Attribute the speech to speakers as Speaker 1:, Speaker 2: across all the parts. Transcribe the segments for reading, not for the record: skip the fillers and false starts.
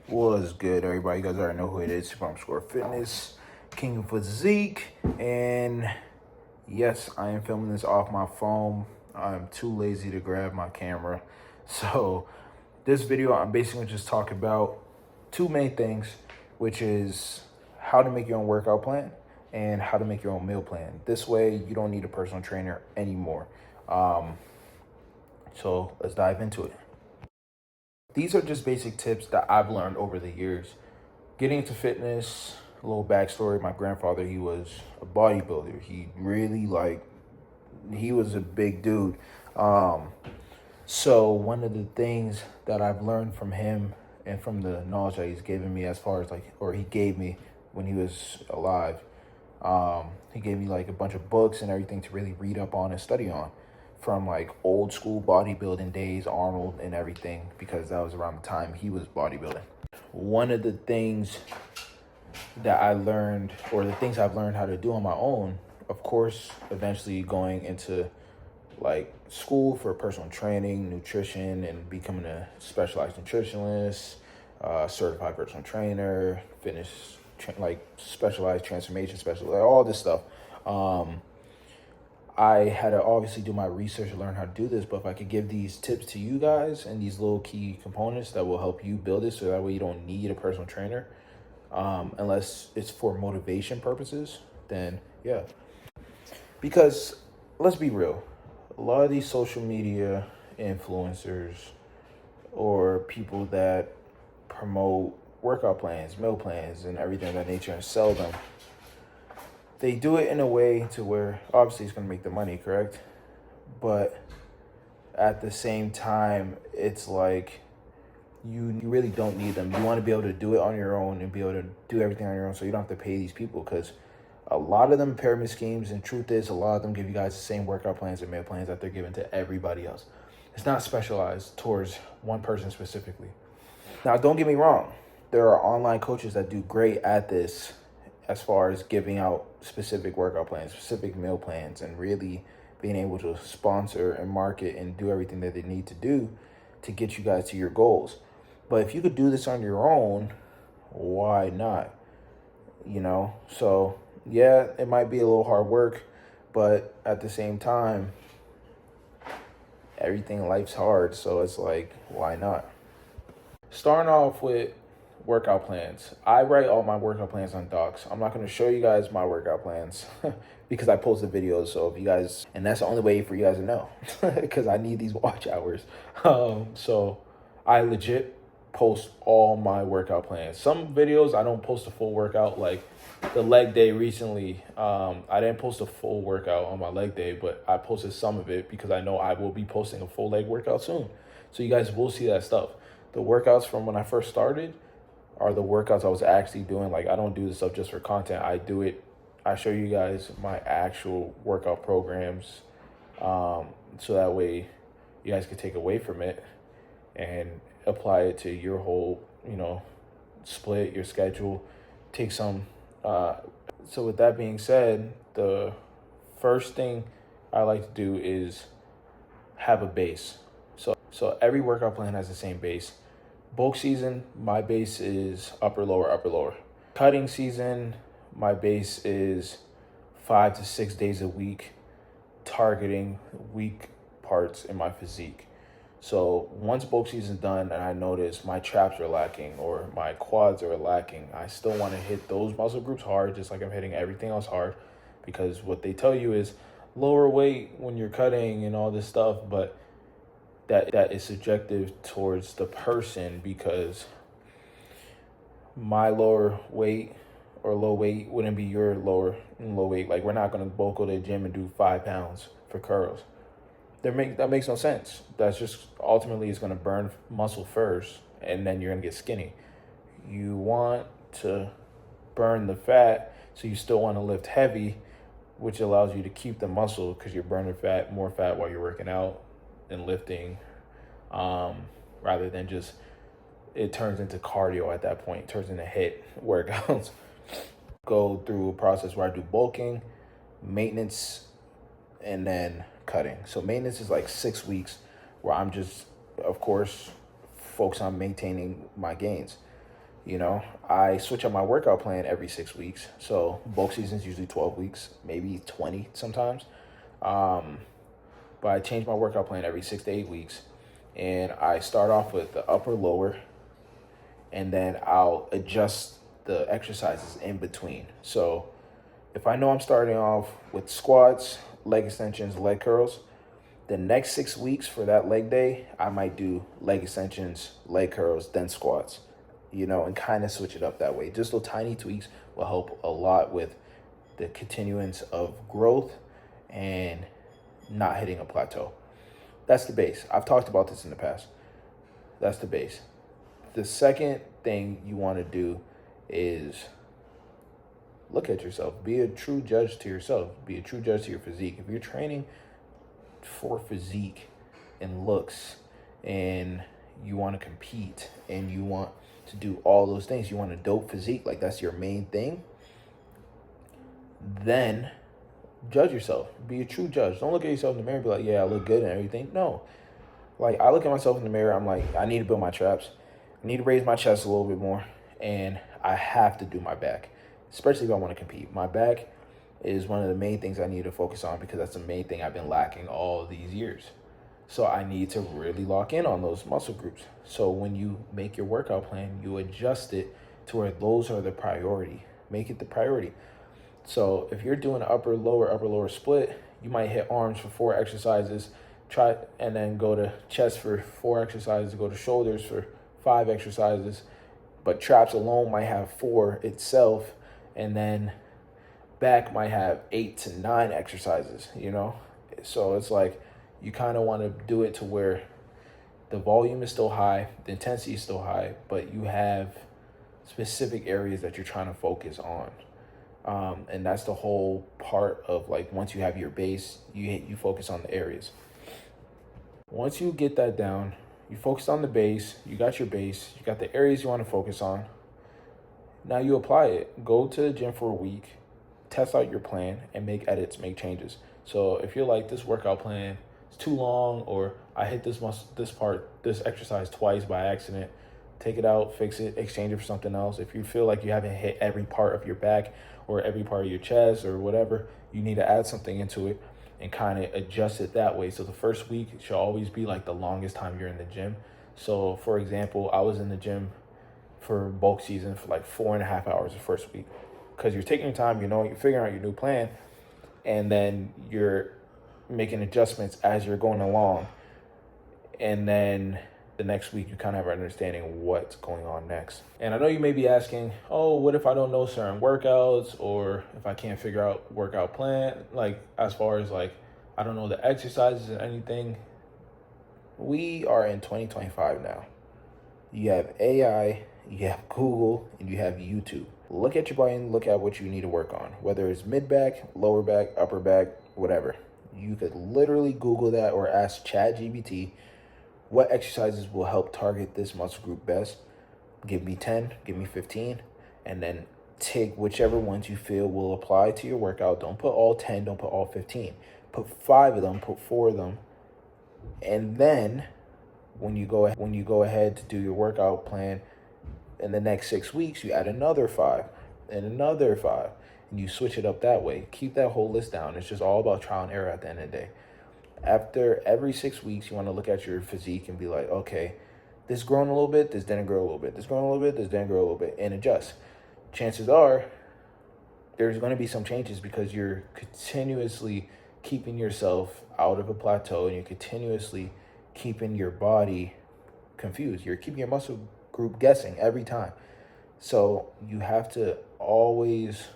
Speaker 1: What's good, everybody? You guys already know who it is. Super Score Fitness, King of Physique, and yes, I am filming this off my phone. I'm too lazy to grab my camera, so this video I'm basically just talking about two main things, which is how to make your own workout plan and how to make your own meal plan. This way, you don't need a personal trainer anymore. So let's dive into it. These are just basic tips that I've learned over the years. Getting into fitness, a little backstory, my grandfather, he was a bodybuilder. He was a big dude. So one of the things that I've learned from him and from the knowledge that he's given me as far as he gave me when he was alive, he gave me like a bunch of books and everything to really read up on and study on from like old school bodybuilding days, Arnold and everything, because that was around the time he was bodybuilding. One of the things that I learned, or the things I've learned how to do on my own, of course, eventually going into like school for personal training, nutrition, and becoming a specialized nutritionist, certified personal trainer, specialized transformation specialist, like all this stuff. I had to obviously do my research to learn how to do this, but if I could give these tips to you guys and these little key components that will help you build it so that way you don't need a personal trainer, unless it's for motivation purposes, then yeah. Because let's be real, a lot of these social media influencers or people that promote workout plans, meal plans, and everything of that nature and sell them, they do it in a way to where obviously it's going to make the money, correct? But at the same time, it's like you really don't need them. You want to be able to do it on your own and be able to do everything on your own so you don't have to pay these people, because a lot of them pyramid schemes, and truth is a lot of them give you guys the same workout plans and meal plans that they're giving to everybody else. It's not specialized towards one person specifically. Now, don't get me wrong. There are online coaches that do great at this as far as giving out specific workout plans, specific meal plans, and really being able to sponsor and market and do everything that they need to do to get you guys to your goals. But if you could do this on your own, why not? So yeah, it might be a little hard work, but at the same time, everything in life's hard. So it's like, why not? Starting off with workout plans. I write all my workout plans on Docs. I'm not going to show you guys my workout plans because I posted videos. So if you guys, and that's the only way for you guys to know because I need these watch hours. So I legit post all my workout plans. Some videos I don't post a full workout, like the leg day recently. I didn't post a full workout on my leg day, but I posted some of it because I know I will be posting a full leg workout soon. So you guys will see that stuff. The workouts from when I first started are the workouts I was actually doing. Like, I don't do this stuff just for content. I do it. I show you guys my actual workout programs, so that way you guys can take away from it and apply it to your whole, split your schedule, take some. So with that being said, the first thing I like to do is have a base. So every workout plan has the same base. Bulk season, my base is upper, lower, upper, lower. Cutting season, my base is 5 to 6 days a week, targeting weak parts in my physique. So once bulk season's done and I notice my traps are lacking or my quads are lacking, I still want to hit those muscle groups hard, just like I'm hitting everything else hard, because what they tell you is lower weight when you're cutting and all this stuff, but that is subjective towards the person, because my lower weight or low weight wouldn't be your low weight. Like, we're not going to both go to the gym and do 5 pounds for curls. That makes no sense. That's just ultimately is going to burn muscle first, and then you're going to get skinny. You want to burn the fat, so you still want to lift heavy, which allows you to keep the muscle because you're burning more fat while you're working out and lifting, rather than just, it turns into cardio at that point. It turns into HIIT workouts. Go through a process where I do bulking, maintenance, and then cutting. So maintenance is like 6 weeks where I'm just, of course, focus on maintaining my gains. You know, I switch up my workout plan every 6 weeks. So bulk season is usually 12 weeks, maybe 20 sometimes. Um, but I change my workout plan every 6 to 8 weeks. And I start off with the upper lower, and then I'll adjust the exercises in between. So if I know I'm starting off with squats, leg extensions, leg curls, the next 6 weeks for that leg day, I might do leg extensions, leg curls, then squats, and kind of switch it up that way. Just little tiny tweaks will help a lot with the continuance of growth and not hitting a plateau. That's the base. I've talked about this in the past. That's the base. The second thing you want to do is look at yourself. Be a true judge to yourself. Be a true judge to your physique. If you're training for physique and looks, and you want to compete, and you want to do all those things, you want a dope physique, like that's your main thing, then judge yourself. Be a true judge. Don't look at yourself in the mirror and be like, yeah, I look good and everything. No. Like, I look at myself in the mirror, I'm like, I need to build my traps. I need to raise my chest a little bit more, and I have to do my back, especially if I want to compete. My back is one of the main things I need to focus on, because that's the main thing I've been lacking all these years. So I need to really lock in on those muscle groups. So when you make your workout plan, you adjust it to where those are the priority. Make it the priority. So if you're doing an upper lower split, you might hit arms for 4 exercises, and then go to chest for 4 exercises, go to shoulders for 5 exercises, but traps alone might have 4 itself, and then back might have 8 to 9 exercises, So it's like, you kind of want to do it to where the volume is still high, the intensity is still high, but you have specific areas that you're trying to focus on. And that's the whole part of, like, once you have your base, you focus on the areas. Once you get that down, you focus on the base, you got your base, you got the areas you want to focus on. Now you apply it. Go to the gym for a week, test out your plan, and make edits, make changes. So if you're like, this workout plan is too long, or I hit this exercise twice by accident, take it out, fix it, exchange it for something else. If you feel like you haven't hit every part of your back or every part of your chest or whatever, you need to add something into it and kind of adjust it that way. So the first week should always be like the longest time you're in the gym. So for example, I was in the gym for bulk season for like 4.5 hours the first week, because you're taking your time, you're figuring out your new plan, and then you're making adjustments as you're going along. And then the next week you kind of have an understanding what's going on next. And I know you may be asking, oh, what if I don't know certain workouts, or if I can't figure out workout plan, like as far as like, I don't know the exercises and anything. We are in 2025 now. You have AI, you have Google, and you have YouTube. Look at your body and look at what you need to work on, whether it's mid back, lower back, upper back, whatever. You could literally Google that or ask ChatGPT, what exercises will help target this muscle group best? Give me 10, give me 15, and then take whichever ones you feel will apply to your workout. Don't put all 10, don't put all 15. Put 5 of them, put 4 of them. And then when you go ahead to do your workout plan in the next 6 weeks, you add another 5 and another 5, and you switch it up that way. Keep that whole list down. It's just all about trial and error at the end of the day. After every 6 weeks, you want to look at your physique and be like, okay, this growing a little bit, this didn't grow a little bit, this growing a little bit, this didn't grow a little bit, and adjust. Chances are there's going to be some changes, because you're continuously keeping yourself out of a plateau, and you're continuously keeping your body confused. You're keeping your muscle group guessing every time. So you have to always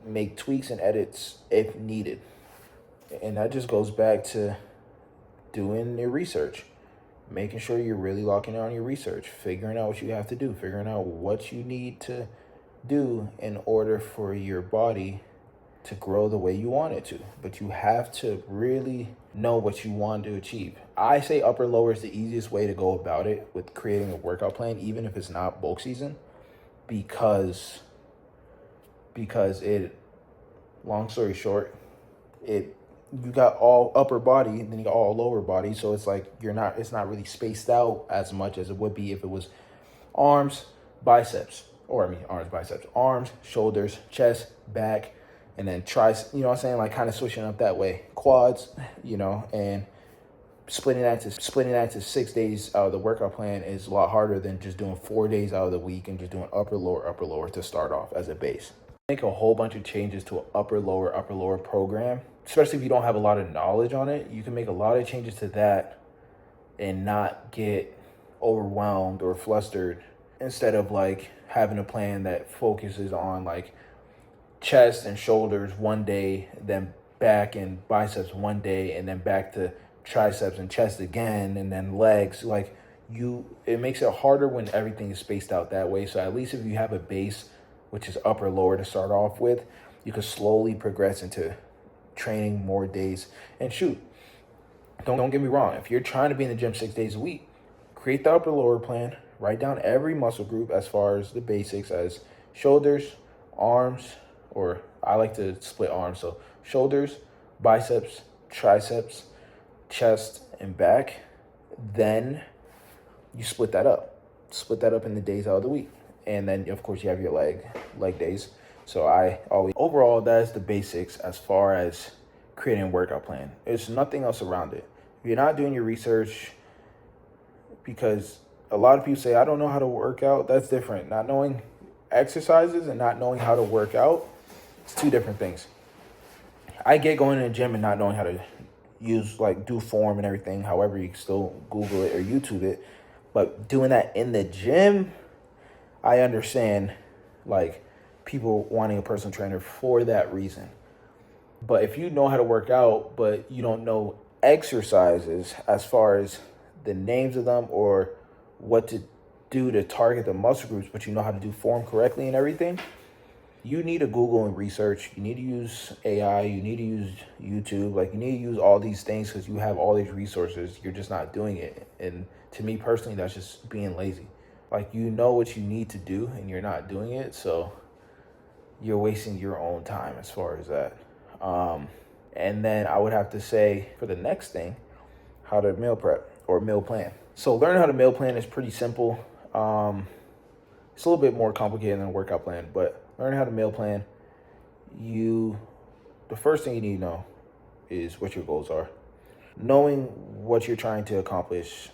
Speaker 1: make tweaks and edits if needed. And that just goes back to doing your research, making sure you're really locking on your research, figuring out what you have to do, figuring out what you need to do in order for your body to grow the way you want it to. But you have to really know what you want to achieve. I say upper lower is the easiest way to go about it with creating a workout plan, even if it's not bulk season, because it, long story short, you got all upper body and then you got all lower body, so it's like it's not really spaced out as much as it would be if it was arms, biceps, or I mean arms, biceps, arms, shoulders, chest, back, and then tries, you know what I'm saying? Like kind of switching up that way. Quads, and splitting that to 6 days out of the workout plan is a lot harder than just doing 4 days out of the week and just doing upper lower to start off as a base. Make a whole bunch of changes to an upper lower program, especially if you don't have a lot of knowledge on it. You can make a lot of changes to that and not get overwhelmed or flustered, instead of like having a plan that focuses on like chest and shoulders one day, then back and biceps one day, and then back to triceps and chest again, and then legs. Like it makes it harder when everything is spaced out that way. So at least if you have a base, which is upper lower to start off with, you can slowly progress into training more days. And shoot, don't get me wrong, if you're trying to be in the gym 6 days a week, create the upper lower plan, write down every muscle group as far as the basics, as shoulders, arms, or I like to split arms, so shoulders, biceps, triceps, chest, and back. Then you split that up in the days out of the week. And then of course you have your leg days. So overall, that's the basics as far as creating a workout plan. There's nothing else around it. If you're not doing your research, because a lot of people say, I don't know how to work out. That's different. Not knowing exercises and not knowing how to work out, it's two different things. I get going to the gym and not knowing how to do form and everything. However, you can still Google it or YouTube it. But doing that in the gym, I understand like people wanting a personal trainer for that reason. But if you know how to work out, but you don't know exercises as far as the names of them or what to do to target the muscle groups, but you know how to do form correctly and everything, you need to Google and research. You need to use AI. You need to use YouTube. Like, you need to use all these things because you have all these resources. You're just not doing it. And to me personally, that's just being lazy. Like, you know what you need to do and you're not doing it. So you're wasting your own time as far as that. And then I would have to say for the next thing, how to meal prep or meal plan. So learning how to meal plan is pretty simple. It's a little bit more complicated than a workout plan, but learning how to meal plan, the first thing you need to know is what your goals are. Knowing what you're trying to accomplish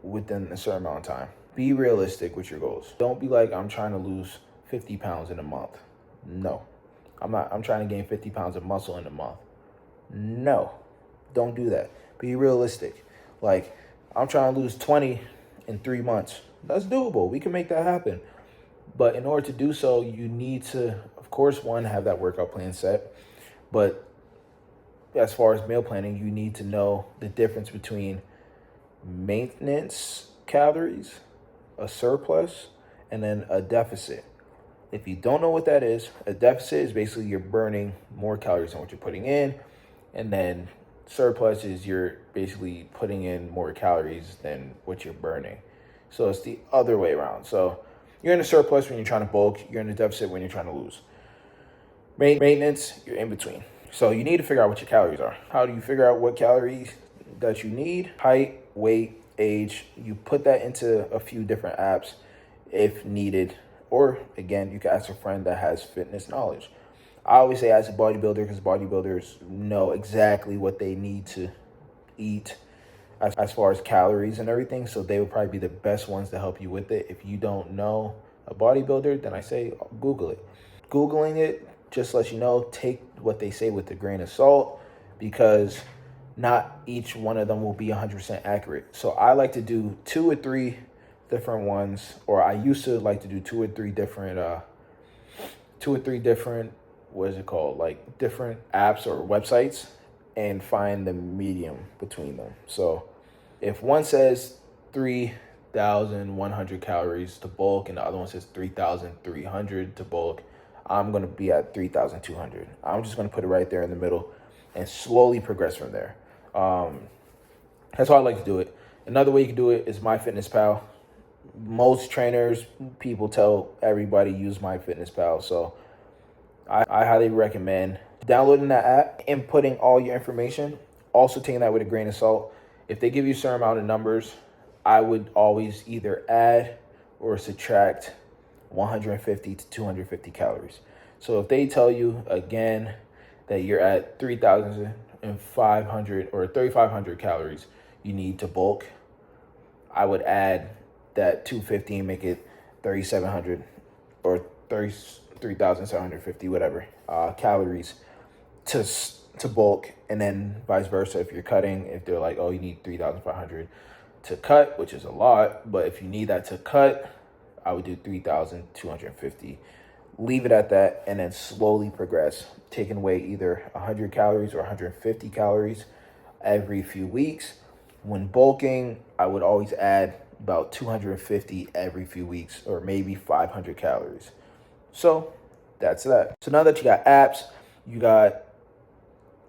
Speaker 1: within a certain amount of time. Be realistic with your goals. Don't be like, I'm trying to lose 50 pounds in a month. No, I'm not. I'm trying to gain 50 pounds of muscle in a month. No, don't do that. Be realistic. Like, I'm trying to lose 20 in 3 months. That's doable. We can make that happen. But in order to do so, you need to, of course, one, have that workout plan set. But as far as meal planning, you need to know the difference between maintenance calories, a surplus, and then a deficit. If you don't know what that is, a deficit is basically you're burning more calories than what you're putting in. And then surplus is you're basically putting in more calories than what you're burning. So it's the other way around. So you're in a surplus when you're trying to bulk. You're in a deficit when you're trying to lose. Maintenance, you're in between. So you need to figure out what your calories are. How do you figure out what calories that you need? Height, weight, age. You put that into a few different apps if needed. Or, again, you can ask a friend that has fitness knowledge. I always say as a bodybuilder, because bodybuilders know exactly what they need to eat as far as calories and everything. So they would probably be the best ones to help you with it. If you don't know a bodybuilder, then I say Google it. Googling it just lets you know, take what they say with a grain of salt, because not each one of them will be 100% accurate. So I like to do 2 or 3 different ones, or I used to like to do 2 or 3 different, what is it called? Like different apps or websites, and find the medium between them. So if one says 3,100 calories to bulk and the other one says 3,300 to bulk, I'm going to be at 3,200. I'm just going to put it right there in the middle and slowly progress from there. That's how I like to do it. Another way you can do it is MyFitnessPal. Most trainers, people tell everybody use MyFitnessPal. So I highly recommend downloading that app, inputting all your information, also taking that with a grain of salt. If they give you a certain amount of numbers, I would always either add or subtract 150 to 250 calories. So if they tell you again that you're at 3,500 or 3,500 calories you need to bulk, I would add that 250 and make it 3,700 or 33,750, whatever, calories to bulk. And then vice versa, if you're cutting, if they're like, oh, you need 3,500 to cut, which is a lot, but if you need that to cut, I would do 3,250. Leave it at that and then slowly progress, taking away either 100 calories or 150 calories every few weeks. When bulking, I would always add about 250 every few weeks, or maybe 500 calories. So that's that. So now that you got apps, you got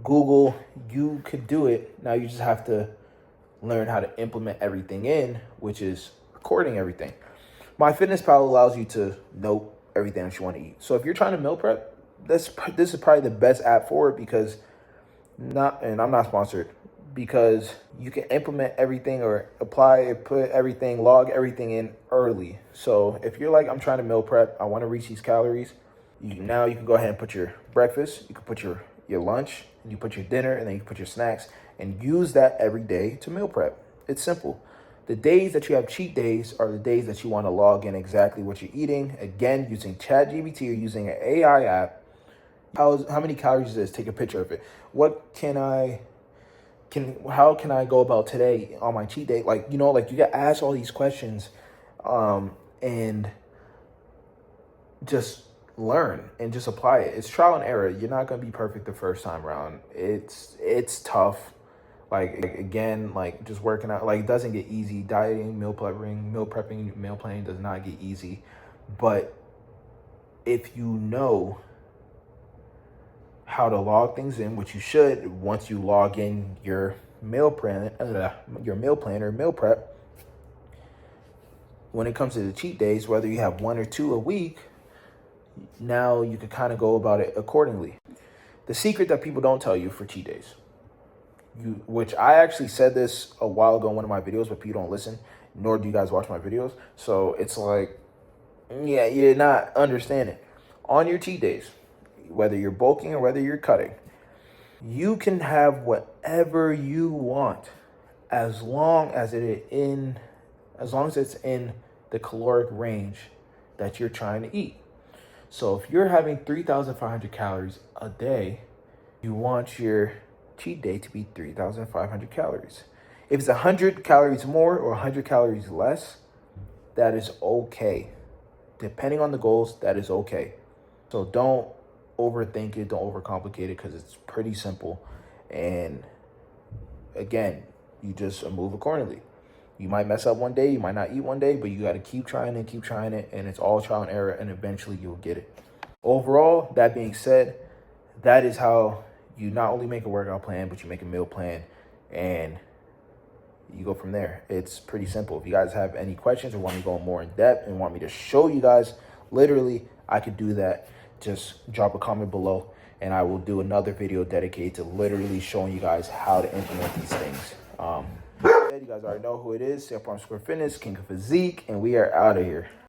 Speaker 1: Google, you could do it. Now you just have to learn how to implement everything in, which is recording everything. MyFitnessPal allows you to note everything that you want to eat. So if you're trying to meal prep, this is probably the best app for it, because and I'm not sponsored, because you can implement everything or put everything, log everything in early. So if you're like, I'm trying to meal prep, I want to reach these calories, you can go ahead and put your breakfast, you can put your lunch, and you put your dinner, and then you can put your snacks, and use that every day to meal prep. It's simple. The days that you have cheat days are the days that you want to log in exactly what you're eating. Again, using ChatGPT or using an AI app. How many calories is this? Take a picture of it. How can I go about today on my cheat day? Like, you get asked all these questions, and just learn and just apply it. It's trial and error. You're not going to be perfect the first time around. It's tough. Like, again, like, just working out, like, it doesn't get easy. Dieting, meal prepping, meal planning does not get easy. But if you know how to log things in, which you should, once you log in your meal plan, or meal prep, when it comes to the cheat days, whether you have 1 or 2 a week, now you can kind of go about it accordingly. The secret that people don't tell you for cheat days, which I actually said this a while ago in one of my videos, but people don't listen, nor do you guys watch my videos. So it's like, yeah, you're not understanding. On your cheat days, whether you're bulking or whether you're cutting, you can have whatever you want as long as it's in the caloric range that you're trying to eat. So if you're having 3,500 calories a day, you want your cheat day to be 3,500 calories. If it's 100 calories more or 100 calories less, that is okay. Depending on the goals, that is okay. So don't overthink it, don't overcomplicate it, because it's pretty simple. And again, you just move accordingly. You might mess up one day, you might not eat one day, but you got to keep trying it, and it's all trial and error, and eventually you'll get it. Overall, that being said, that is how you not only make a workout plan, but you make a meal plan, and you go from there. It's pretty simple. If you guys have any questions or want me to go more in depth and want me to show you guys, literally, I could do that. Just drop a comment below, and I will do another video dedicated to literally showing you guys how to implement these things. You guys already know who it is. Self-Arm Square Fitness, King of Physique, and we are out of here.